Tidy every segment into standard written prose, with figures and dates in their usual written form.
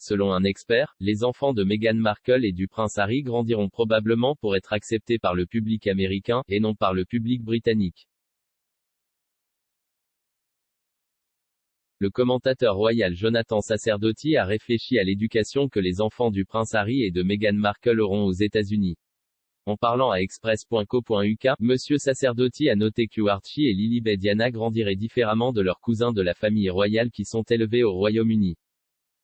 Selon un expert, les enfants de Meghan Markle et du prince Harry grandiront probablement pour être acceptés par le public américain, et non par le public britannique. Le commentateur royal Jonathan Sacerdoti a réfléchi à l'éducation que les enfants du prince Harry et de Meghan Markle auront aux États-Unis. En parlant à express.co.uk, Monsieur Sacerdoti a noté que Archie et Lilibet Diana grandiraient différemment de leurs cousins de la famille royale qui sont élevés au Royaume-Uni.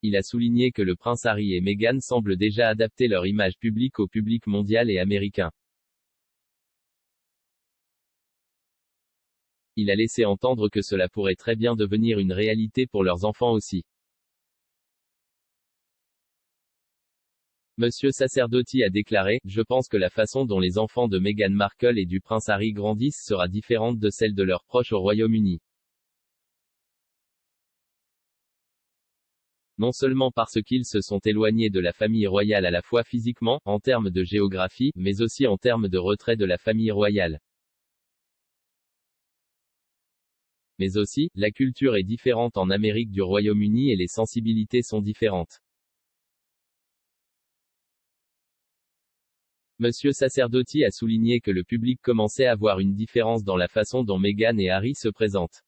Il a souligné que le prince Harry et Meghan semblent déjà adapter leur image publique au public mondial et américain. Il a laissé entendre que cela pourrait très bien devenir une réalité pour leurs enfants aussi. Monsieur Sacerdoti a déclaré « Je pense que la façon dont les enfants de Meghan Markle et du prince Harry grandissent sera différente de celle de leurs proches au Royaume-Uni. Non seulement parce qu'ils se sont éloignés de la famille royale à la fois physiquement, en termes de géographie, mais aussi en termes de retrait de la famille royale. Mais aussi, la culture est différente en Amérique du Royaume-Uni et les sensibilités sont différentes. Monsieur Sacerdoti a souligné que le public commençait à voir une différence dans la façon dont Meghan et Harry se présentent.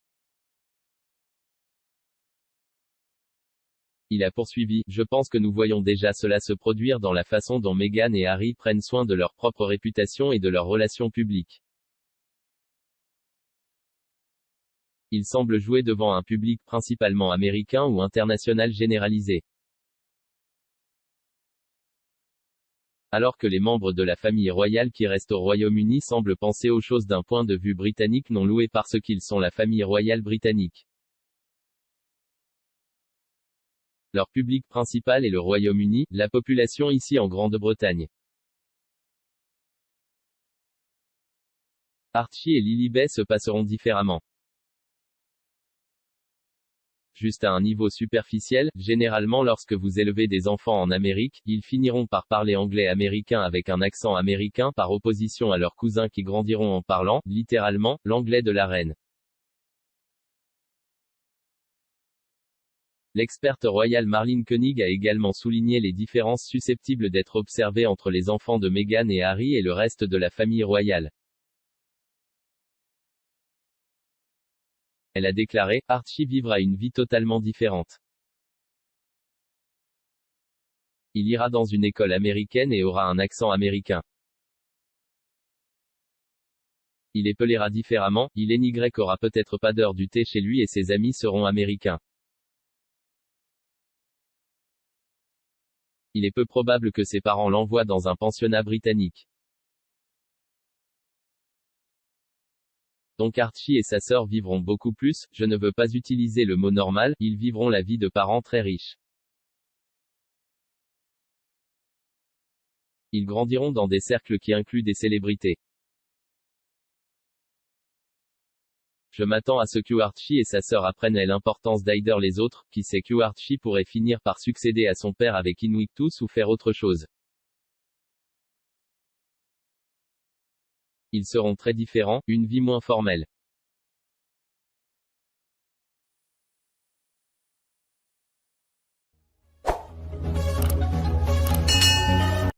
Il a poursuivi « Je pense que nous voyons déjà cela se produire dans la façon dont Meghan et Harry prennent soin de leur propre réputation et de leurs relations publiques. Ils semblent jouer devant un public principalement américain ou international généralisé. Alors que les membres de la famille royale qui restent au Royaume-Uni semblent penser aux choses d'un point de vue britannique non loué parce qu'ils sont la famille royale britannique. Leur public principal est le Royaume-Uni, la population ici en Grande-Bretagne. Archie et Lilibet se passeront différemment. Juste à un niveau superficiel, généralement lorsque vous élevez des enfants en Amérique, ils finiront par parler anglais américain avec un accent américain par opposition à leurs cousins qui grandiront en parlant, littéralement, l'anglais de la reine. L'experte royale Marlene Koenig a également souligné les différences susceptibles d'être observées entre les enfants de Meghan et Harry et le reste de la famille royale. Elle a déclaré « Archie vivra une vie totalement différente. Il ira dans une école américaine et aura un accent américain. Il épellera différemment, il aura peut-être pas d'heure du thé chez lui et ses amis seront américains. Il est peu probable que ses parents l'envoient dans un pensionnat britannique. Donc Archie et sa sœur vivront beaucoup plus, je ne veux pas utiliser le mot normal, ils vivront la vie de parents très riches. Ils grandiront dans des cercles qui incluent des célébrités. Je m'attends à ce que Archie et sa sœur apprennent l'importance d'aider les autres, qui sait que Archie pourrait finir par succéder à son père avec Invictus ou faire autre chose. Ils seront très différents, une vie moins formelle.